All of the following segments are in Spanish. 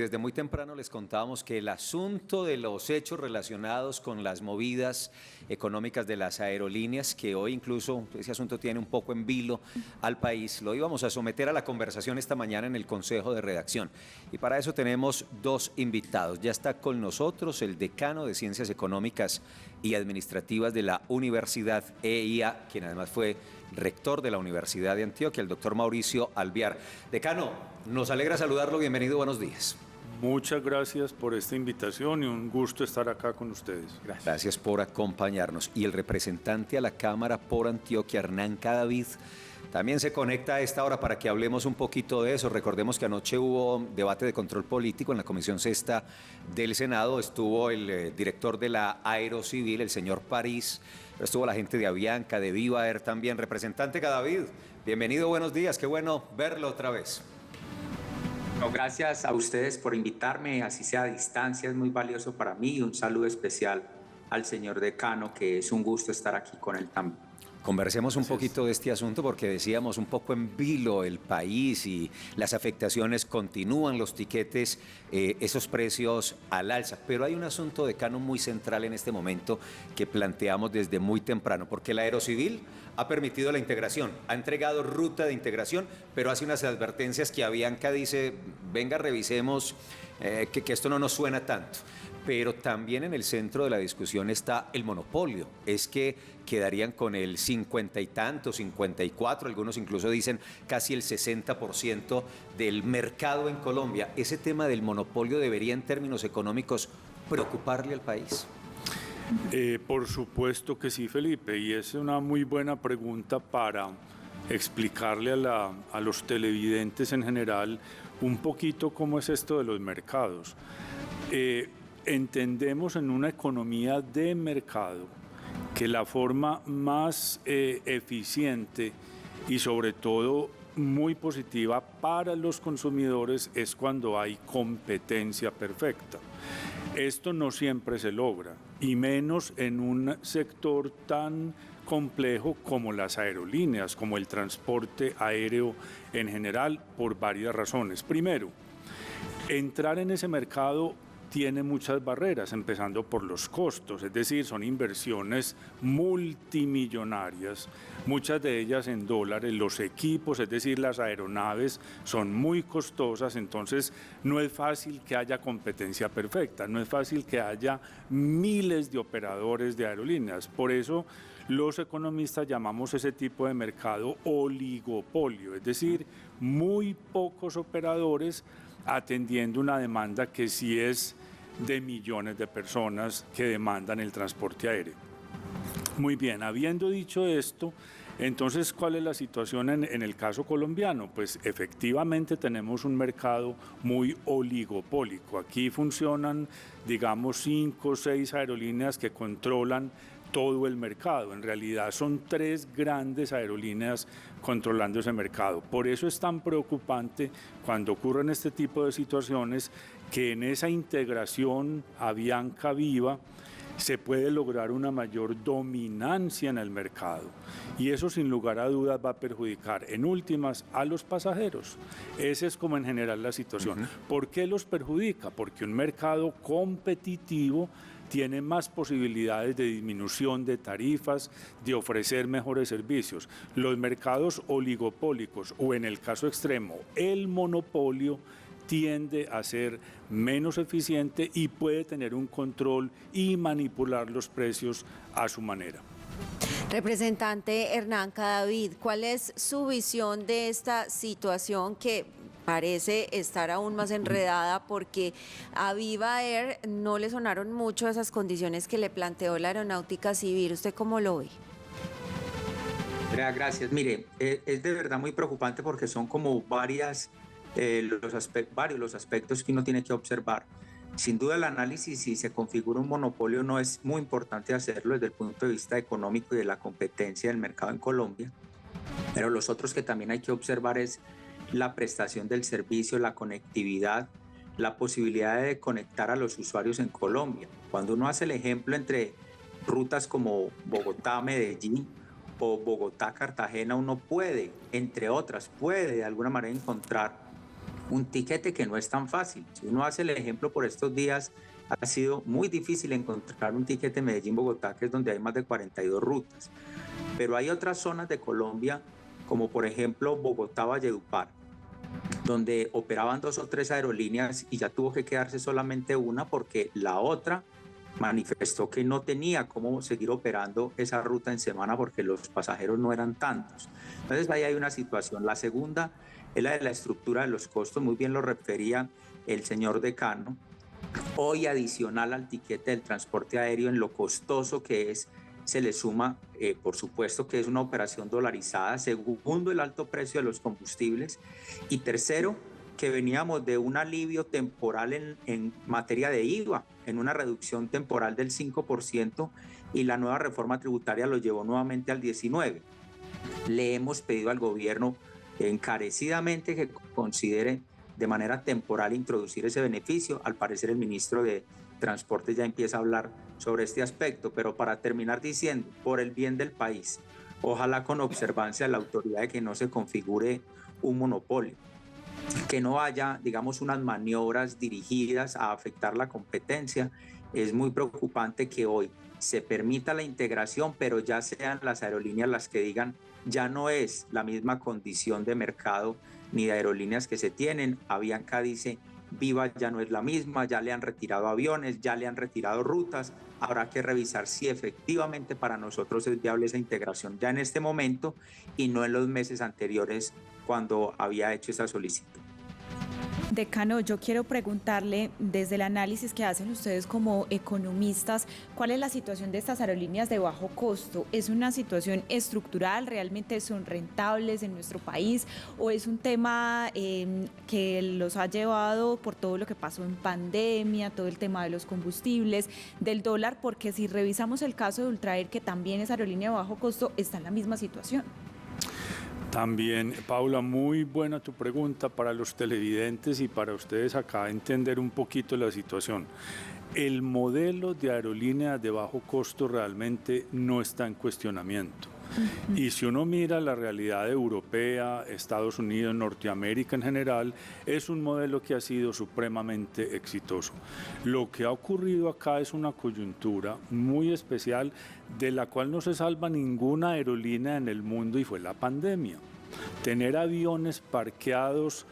desde muy temprano les contábamos que el asunto de los hechos relacionados con las movidas económicas de las aerolíneas, que hoy incluso ese asunto tiene un poco en vilo al país, lo íbamos a someter a la conversación esta mañana en el Consejo de Redacción. Y para eso tenemos dos invitados. Ya está con nosotros el decano de Ciencias Económicas y Administrativas de la Universidad EIA, quien además fue rector de la Universidad de Antioquia, el doctor Mauricio Alvear. Decano, nos alegra saludarlo, bienvenido, buenos días. Muchas gracias por esta invitación y un gusto estar acá con ustedes. Gracias por acompañarnos. Y el representante a la Cámara por Antioquia, Hernán Cadavid, también se conecta a esta hora para que hablemos un poquito de eso. Recordemos que anoche hubo debate de control político en la Comisión Sexta del Senado. Estuvo el director de la Aerocivil, el señor París. Estuvo la gente de Avianca, de Viva Air también. Representante Cadavid, bienvenido, buenos días. Qué bueno verlo otra vez. No, gracias a ustedes por invitarme, así sea a distancia, es muy valioso para mí. Y un saludo especial al señor decano, que es un gusto estar aquí con él también. Conversemos un poquito de este asunto porque decíamos un poco en vilo el país y las afectaciones continúan, los tiquetes, esos precios al alza. Pero hay un asunto, decano, muy central en este momento que planteamos desde muy temprano, porque la Aerocivil ha permitido la integración, ha entregado ruta de integración, pero hace unas advertencias que Avianca dice, venga, revisemos que esto no nos suena tanto. Pero también en el centro de la discusión está el monopolio. Es que quedarían con el 50 y tanto, 54, algunos incluso dicen casi el 60% del mercado en Colombia. ¿Ese tema del monopolio debería en términos económicos preocuparle al país? Por supuesto que sí, Felipe, y es una muy buena pregunta para explicarle a los televidentes en general un poquito cómo es esto de los mercados. Entendemos en una economía de mercado que la forma más eficiente y sobre todo muy positiva para los consumidores es cuando hay competencia perfecta. Esto no siempre se logra, y menos en un sector tan complejo como las aerolíneas, como el transporte aéreo en general, por varias razones. Primero, entrar en ese mercado tiene muchas barreras, empezando por los costos, es decir, son inversiones multimillonarias, muchas de ellas en dólares, los equipos, es decir, las aeronaves son muy costosas, entonces no es fácil que haya competencia perfecta, no es fácil que haya miles de operadores de aerolíneas, por eso los economistas llamamos ese tipo de mercado oligopolio, es decir, muy pocos operadores atendiendo una demanda que sí es de millones de personas que demandan el transporte aéreo. Muy bien, habiendo dicho esto, entonces, ¿cuál es la situación en el caso colombiano? Pues efectivamente tenemos un mercado muy oligopólico. Aquí funcionan, digamos, 5 o 6 aerolíneas que controlan todo el mercado. En realidad son 3 grandes aerolíneas controlando ese mercado. Por eso es tan preocupante cuando ocurren este tipo de situaciones que en esa integración Avianca-Viva se puede lograr una mayor dominancia en el mercado y eso sin lugar a dudas va a perjudicar en últimas a los pasajeros. Esa es como en general la situación. ¿Por qué los perjudica? Porque un mercado competitivo tiene más posibilidades de disminución de tarifas, de ofrecer mejores servicios. Los mercados oligopólicos o en el caso extremo el monopolio tiende a ser menos eficiente y puede tener un control y manipular los precios a su manera. Representante Hernán Cadavid, ¿cuál es su visión de esta situación que parece estar aún más enredada porque a Viva Air no le sonaron mucho esas condiciones que le planteó la Aeronáutica Civil? ¿Usted cómo lo ve? Gracias. Mire, es de verdad muy preocupante porque son como varios los aspectos que uno tiene que observar. Sin duda el análisis, si se configura un monopolio, no es muy importante hacerlo desde el punto de vista económico y de la competencia del mercado en Colombia, pero los otros que también hay que observar es la prestación del servicio, la conectividad, la posibilidad de conectar a los usuarios en Colombia. Cuando uno hace el ejemplo entre rutas como Bogotá-Medellín o Bogotá-Cartagena, uno puede, entre otras, puede de alguna manera encontrar un tiquete que no es tan fácil. Si uno hace el ejemplo por estos días, ha sido muy difícil encontrar un tiquete Medellín-Bogotá, que es donde hay más de 42 rutas. Pero hay otras zonas de Colombia, como por ejemplo Bogotá-Valledupar, donde operaban 2 o 3 aerolíneas y ya tuvo que quedarse solamente una porque la otra manifestó que no tenía cómo seguir operando esa ruta en semana porque los pasajeros no eran tantos. Entonces ahí hay una situación. La segunda es la de la estructura de los costos, muy bien lo refería el señor decano. Hoy, adicional al tiquete del transporte aéreo, en lo costoso que es, se le suma, por supuesto, que es una operación dolarizada. Segundo, el alto precio de los combustibles. Y tercero, que veníamos de un alivio temporal en materia de IVA, en una reducción temporal del 5%, y la nueva reforma tributaria lo llevó nuevamente al 19%. Le hemos pedido al gobierno encarecidamente que considere de manera temporal introducir ese beneficio. Al parecer el ministro de Transporte ya empieza a hablar sobre este aspecto, pero para terminar diciendo, por el bien del país, ojalá con observancia de la autoridad de que no se configure un monopolio, que no haya, digamos, unas maniobras dirigidas a afectar la competencia. Es muy preocupante que hoy se permita la integración, pero ya sean las aerolíneas las que digan, ya no es la misma condición de mercado ni de aerolíneas que se tienen. Avianca dice, Viva ya no es la misma, ya le han retirado aviones, ya le han retirado rutas. Habrá que revisar si efectivamente para nosotros es viable esa integración ya en este momento y no en los meses anteriores cuando había hecho esa solicitud. Decano, yo quiero preguntarle, desde el análisis que hacen ustedes como economistas, ¿cuál es la situación de estas aerolíneas de bajo costo? ¿Es una situación estructural? ¿Realmente son rentables en nuestro país? ¿O es un tema que los ha llevado por todo lo que pasó en pandemia, todo el tema de los combustibles, del dólar? Porque si revisamos el caso de Ultraer, que también es aerolínea de bajo costo, está en la misma situación. También, Paula, muy buena tu pregunta para los televidentes y para ustedes acá entender un poquito la situación. El modelo de aerolínea de bajo costo realmente no está en cuestionamiento. Y si uno mira la realidad europea, Estados Unidos, Norteamérica en general, es un modelo que ha sido supremamente exitoso. Lo que ha ocurrido acá es una coyuntura muy especial de la cual no se salva ninguna aerolínea en el mundo y fue la pandemia. Tener aviones parqueados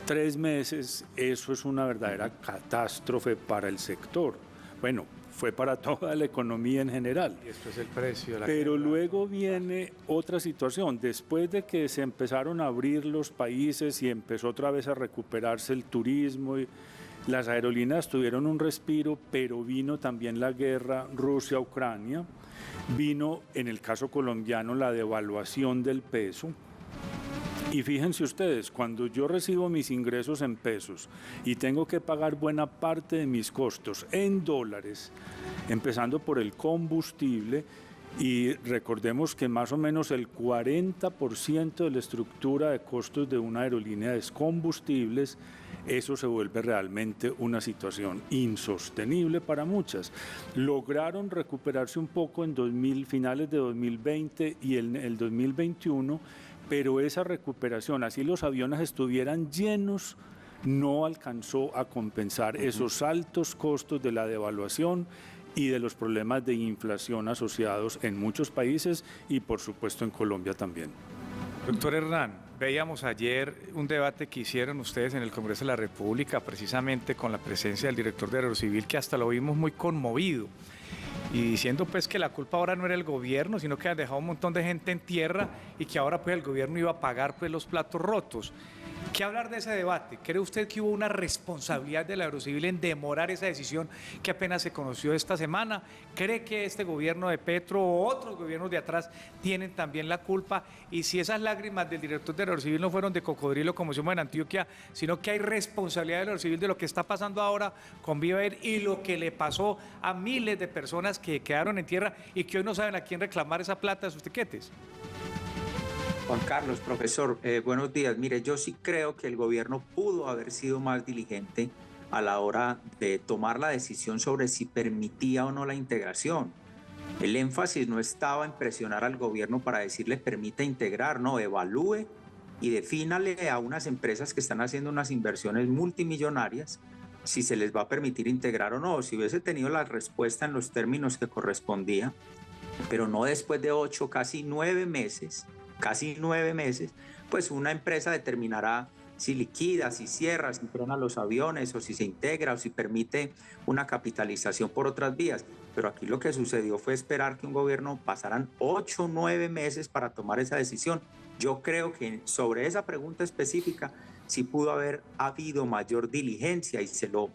3 meses, eso es una verdadera catástrofe para el sector. Bueno, fue para toda la economía en general. Y esto es el precio de la Pero guerra. luego viene otra situación. Después de que se empezaron a abrir los países y empezó otra vez a recuperarse el turismo, y las aerolíneas tuvieron un respiro, pero vino también la guerra Rusia-Ucrania, vino en el caso colombiano la devaluación del peso. Y fíjense ustedes, cuando yo recibo mis ingresos en pesos y tengo que pagar buena parte de mis costos en dólares, empezando por el combustible, y recordemos que más o menos el 40% de la estructura de costos de una aerolínea es combustibles, eso se vuelve realmente una situación insostenible para muchas. Lograron recuperarse un poco en finales de 2020 y en el 2021, pero esa recuperación, así los aviones estuvieran llenos, no alcanzó a compensar esos altos costos de la devaluación y de los problemas de inflación asociados en muchos países y por supuesto en Colombia también. Doctor Hernán, veíamos ayer un debate que hicieron ustedes en el Congreso de la República, precisamente con la presencia del director de Aerocivil, que hasta lo vimos muy conmovido, y diciendo pues que la culpa ahora no era el gobierno, sino que han dejado un montón de gente en tierra y que ahora pues el gobierno iba a pagar pues los platos rotos. ¿Qué hablar de ese debate? ¿Cree usted que hubo una responsabilidad del Aerocivil en demorar esa decisión que apenas se conoció esta semana? ¿Cree que este gobierno de Petro o otros gobiernos de atrás tienen también la culpa? Y si esas lágrimas del director del Aerocivil no fueron de cocodrilo como somos en Antioquia, sino que hay responsabilidad del Aerocivil de lo que está pasando ahora con Viva Air y lo que le pasó a miles de personas que quedaron en tierra y que hoy no saben a quién reclamar esa plata de sus tiquetes. Juan Carlos, profesor, buenos días. Mire, yo sí creo que el gobierno pudo haber sido más diligente a la hora de tomar la decisión sobre si permitía o no la integración. El énfasis no estaba en presionar al gobierno para decirle permita integrar, no, evalúe y defínale a unas empresas que están haciendo unas inversiones multimillonarias si se les va a permitir integrar o no. Si hubiese tenido la respuesta en los términos que correspondía, pero no después de 8, casi 9 meses, pues una empresa determinará si liquida, si cierra, si frena los aviones, o si se integra, o si permite una capitalización por otras vías. Pero aquí lo que sucedió fue esperar que un gobierno pasaran 8 o 9 meses para tomar esa decisión. Yo creo que sobre esa pregunta específica sí pudo haber habido mayor diligencia, y se lo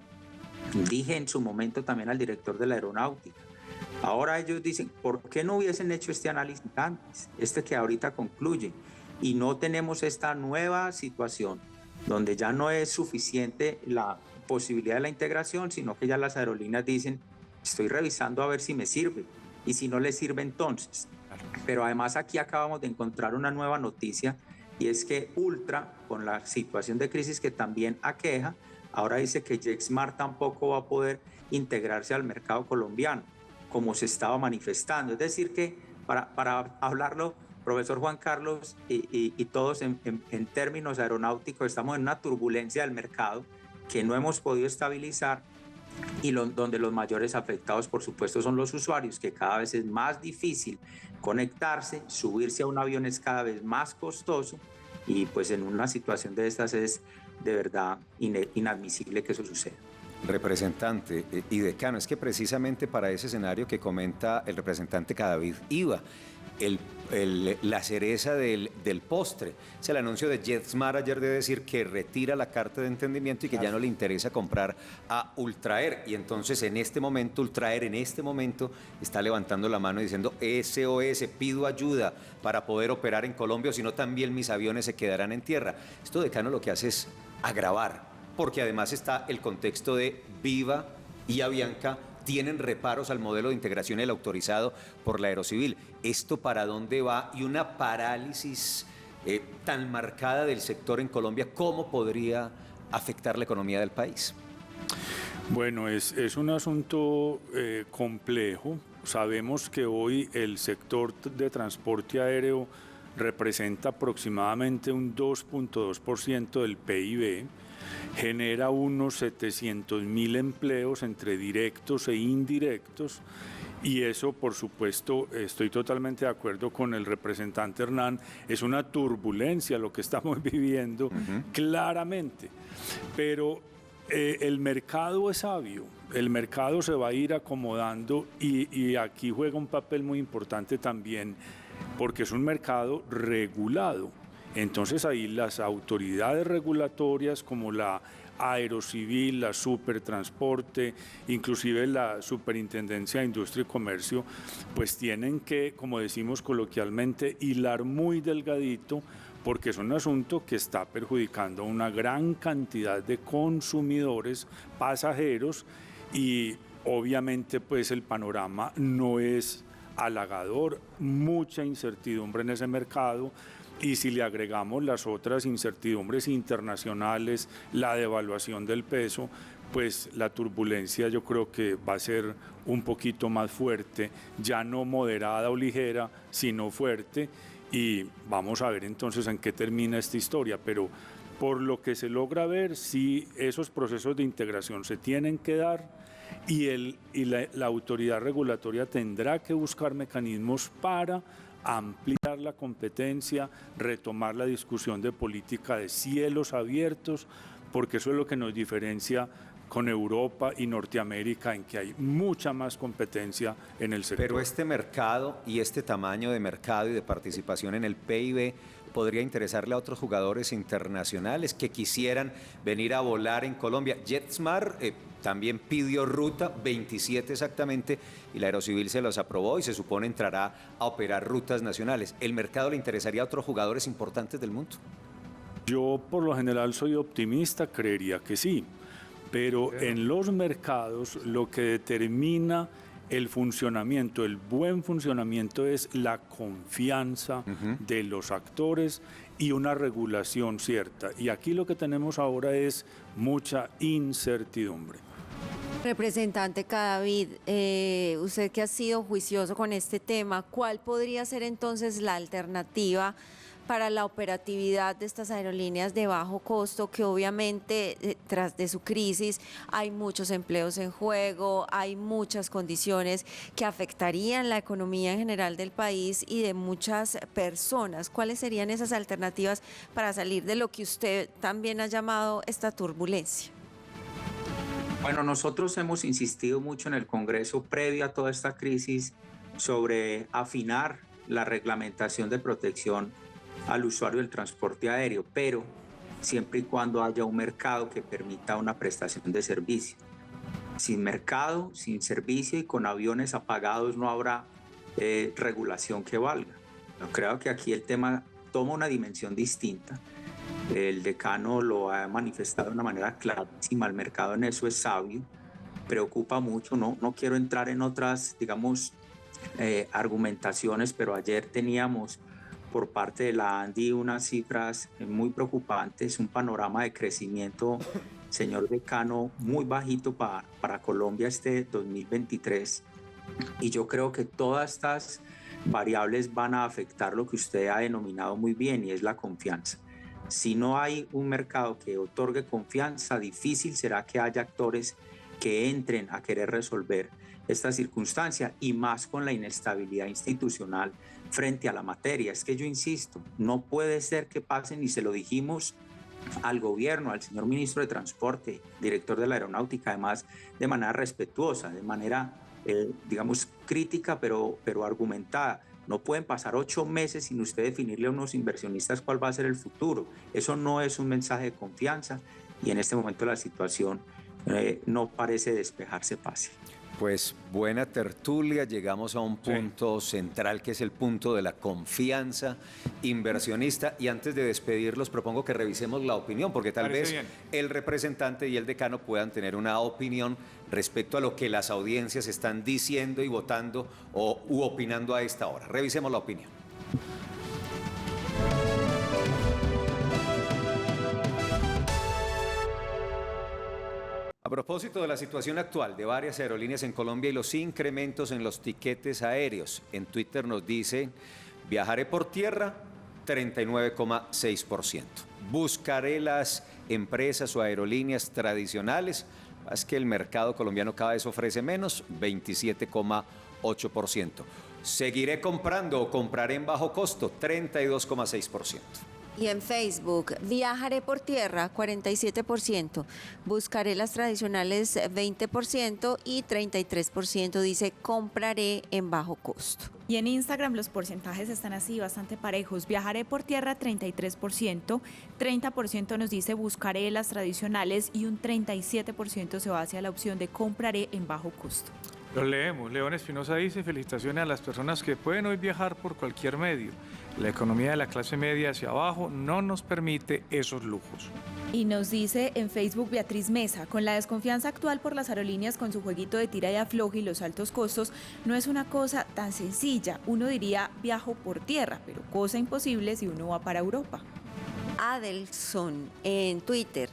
dije en su momento también al director de la aeronáutica. Ahora ellos dicen, ¿por qué no hubiesen hecho este análisis antes? Este que ahorita concluye. Y no tenemos esta nueva situación donde ya no es suficiente la posibilidad de la integración, sino que ya las aerolíneas dicen, estoy revisando a ver si me sirve, y si no les sirve entonces. Pero además aquí acabamos de encontrar una nueva noticia, y es que Ultra, con la situación de crisis que también aqueja, ahora dice que JetSmart tampoco va a poder integrarse al mercado colombiano, como se estaba manifestando. Es decir que, para hablarlo, profesor Juan Carlos, y todos en términos aeronáuticos, estamos en una turbulencia del mercado que no hemos podido estabilizar, y donde los mayores afectados, por supuesto, son los usuarios, que cada vez es más difícil conectarse, subirse a un avión es cada vez más costoso, y pues en una situación de estas es de verdad inadmisible que eso suceda. Representante y decano, es que precisamente para ese escenario que comenta el representante Cadavid iba la cereza del postre. Es el anuncio de JetSmart ayer de decir que retira la carta de entendimiento y que ya no le interesa comprar a Ultraer. Y entonces en este momento, Ultraer está levantando la mano y diciendo SOS, pido ayuda para poder operar en Colombia, o si no también mis aviones se quedarán en tierra. Esto, decano, lo que hace es agravar, porque además está el contexto de Viva y Avianca tienen reparos al modelo de integración, el autorizado por la Aerocivil. ¿Esto para dónde va? Y una parálisis tan marcada del sector en Colombia, ¿cómo podría afectar la economía del país? Bueno, es un asunto complejo. Sabemos que hoy el sector de transporte aéreo representa aproximadamente un 2.2% del PIB. Genera unos 700.000 empleos entre directos e indirectos, y eso, por supuesto, estoy totalmente de acuerdo con el representante Hernán, es una turbulencia lo que estamos viviendo, claramente, pero el mercado es sabio, el mercado se va a ir acomodando, y aquí juega un papel muy importante también, porque es un mercado regulado. Entonces ahí las autoridades regulatorias como la Aerocivil, la Supertransporte, inclusive la Superintendencia de Industria y Comercio, pues tienen que, como decimos coloquialmente, hilar muy delgadito, porque es un asunto que está perjudicando a una gran cantidad de consumidores, pasajeros, y obviamente pues el panorama no es halagador, mucha incertidumbre en ese mercado. Y si le agregamos las otras incertidumbres internacionales, la devaluación del peso, pues la turbulencia yo creo que va a ser un poquito más fuerte, ya no moderada o ligera, sino fuerte, y vamos a ver entonces en qué termina esta historia, pero por lo que se logra ver, sí, esos procesos de integración se tienen que dar, y la autoridad regulatoria tendrá que buscar mecanismos para ampliar la competencia, retomar la discusión de política de cielos abiertos, porque eso es lo que nos diferencia con Europa y Norteamérica, en que hay mucha más competencia en el sector. Pero este mercado y este tamaño de mercado y de participación en el PIB podría interesarle a otros jugadores internacionales que quisieran venir a volar en Colombia. JetSmart también pidió ruta, 27 exactamente, y la Aerocivil se los aprobó y se supone entrará a operar rutas nacionales. ¿El mercado le interesaría a otros jugadores importantes del mundo? Yo por lo general soy optimista, creería que sí, pero en los mercados lo que determina el funcionamiento, el buen funcionamiento, es la confianza de los actores y una regulación cierta. Y aquí lo que tenemos ahora es mucha incertidumbre. Representante Cadavid, usted que ha sido juicioso con este tema, ¿cuál podría ser entonces la alternativa para la operatividad de estas aerolíneas de bajo costo, que obviamente tras de su crisis hay muchos empleos en juego, hay muchas condiciones que afectarían la economía en general del país y de muchas personas? ¿Cuáles serían esas alternativas para salir de lo que usted también ha llamado esta turbulencia? Bueno, nosotros hemos insistido mucho en el Congreso previo a toda esta crisis sobre afinar la reglamentación de protección al usuario del transporte aéreo, pero siempre y cuando haya un mercado que permita una prestación de servicio. Sin mercado, sin servicio y con aviones apagados no habrá regulación que valga. Yo creo que aquí el tema toma una dimensión distinta. El decano lo ha manifestado de una manera clarísima, el mercado en eso es sabio, preocupa mucho, no quiero entrar en otras, digamos, argumentaciones, pero ayer teníamos por parte de la ANDI unas cifras muy preocupantes, un panorama de crecimiento, señor decano, muy bajito para Colombia este 2023, y yo creo que todas estas variables van a afectar lo que usted ha denominado muy bien, y es la confianza. Si no hay un mercado que otorgue confianza, difícil será que haya actores que entren a querer resolver esta circunstancia, y más con la inestabilidad institucional frente a la materia. Es que yo insisto, no puede ser que pasen, y se lo dijimos al gobierno, al señor ministro de Transporte, director de la Aeronáutica, además de manera respetuosa, de manera, digamos, crítica, pero argumentada. No pueden pasar 8 meses sin usted definirle a unos inversionistas cuál va a ser el futuro. Eso no es un mensaje de confianza, y en este momento la situación no parece despejarse fácil. Pues buena tertulia, llegamos a un punto central que es el punto de la confianza inversionista, y antes de despedirlos propongo que revisemos la opinión, porque tal vez el representante y el decano puedan tener una opinión respecto a lo que las audiencias están diciendo y votando u opinando a esta hora. Revisemos la opinión. A propósito de la situación actual de varias aerolíneas en Colombia y los incrementos en los tiquetes aéreos, en Twitter nos dice: viajaré por tierra, 39,6%. Buscaré las empresas o aerolíneas tradicionales, es que el mercado colombiano cada vez ofrece menos, 27,8%. Seguiré comprando o compraré en bajo costo, 32,6%. Y en Facebook, viajaré por tierra, 47%, buscaré las tradicionales, 20%, y 33% dice compraré en bajo costo. Y en Instagram los porcentajes están así bastante parejos. Viajaré por tierra, 33%, 30% nos dice buscaré las tradicionales y un 37% se va hacia la opción de compraré en bajo costo. Lo leemos. León Espinosa dice: felicitaciones a las personas que pueden hoy viajar por cualquier medio. La economía de la clase media hacia abajo no nos permite esos lujos. Y nos dice en Facebook Beatriz Mesa: con la desconfianza actual por las aerolíneas con su jueguito de tira y afloje y los altos costos, no es una cosa tan sencilla. Uno diría viajo por tierra, pero cosa imposible si uno va para Europa. Adelson en Twitter,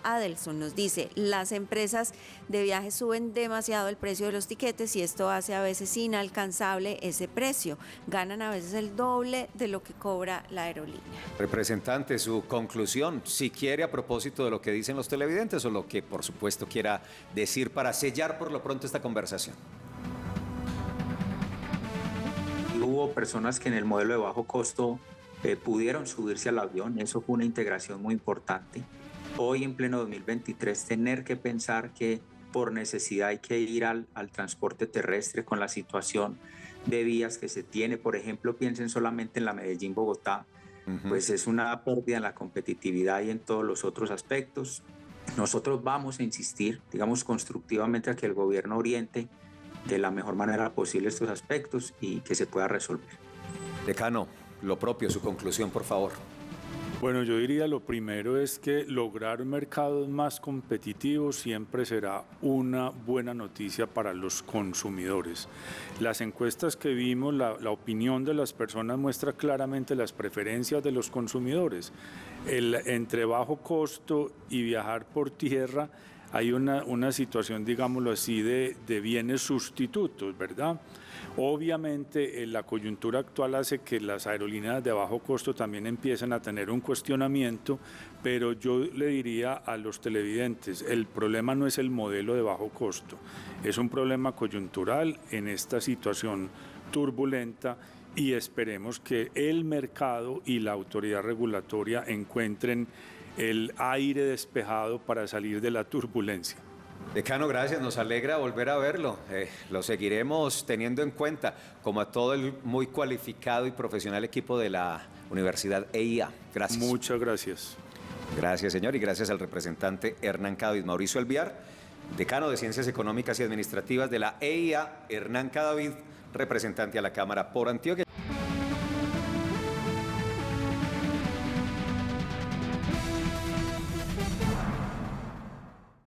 @Adelson, nos dice: las empresas de viajes suben demasiado el precio de los tiquetes y esto hace a veces inalcanzable ese precio. Ganan a veces el doble de lo que cobra la aerolínea. Representante, su conclusión, si quiere, a propósito de lo que dicen los televidentes o lo que por supuesto quiera decir para sellar por lo pronto esta conversación. Hubo personas que en el modelo de bajo costo pudieron subirse al avión, eso fue una integración muy importante. Hoy en pleno 2023 tener que pensar que por necesidad hay que ir al transporte terrestre con la situación de vías que se tiene, por ejemplo, piensen solamente en la Medellín-Bogotá, pues es una pérdida en la competitividad y en todos los otros aspectos. Nosotros vamos a insistir, digamos, constructivamente a que el gobierno oriente de la mejor manera posible estos aspectos y que se pueda resolver. Decano, lo propio, su conclusión, por favor. Bueno, yo diría lo primero es que lograr mercados más competitivos siempre será una buena noticia para los consumidores. Las encuestas que vimos, la opinión de las personas muestra claramente las preferencias de los consumidores. Entre bajo costo y viajar por tierra hay una situación, digámoslo así, de bienes sustitutos, ¿verdad? Obviamente, la coyuntura actual hace que las aerolíneas de bajo costo también empiecen a tener un cuestionamiento, pero yo le diría a los televidentes, el problema no es el modelo de bajo costo, es un problema coyuntural en esta situación turbulenta, y esperemos que el mercado y la autoridad regulatoria encuentren el aire despejado para salir de la turbulencia. Decano, gracias, nos alegra volver a verlo. Lo seguiremos teniendo en cuenta, como a todo el muy cualificado y profesional equipo de la Universidad EIA. Gracias. Muchas gracias. Gracias, señor, y gracias al representante Hernán Cadavid. Mauricio Alviar, decano de Ciencias Económicas y Administrativas de la EIA, Hernán Cadavid, representante a la Cámara por Antioquia.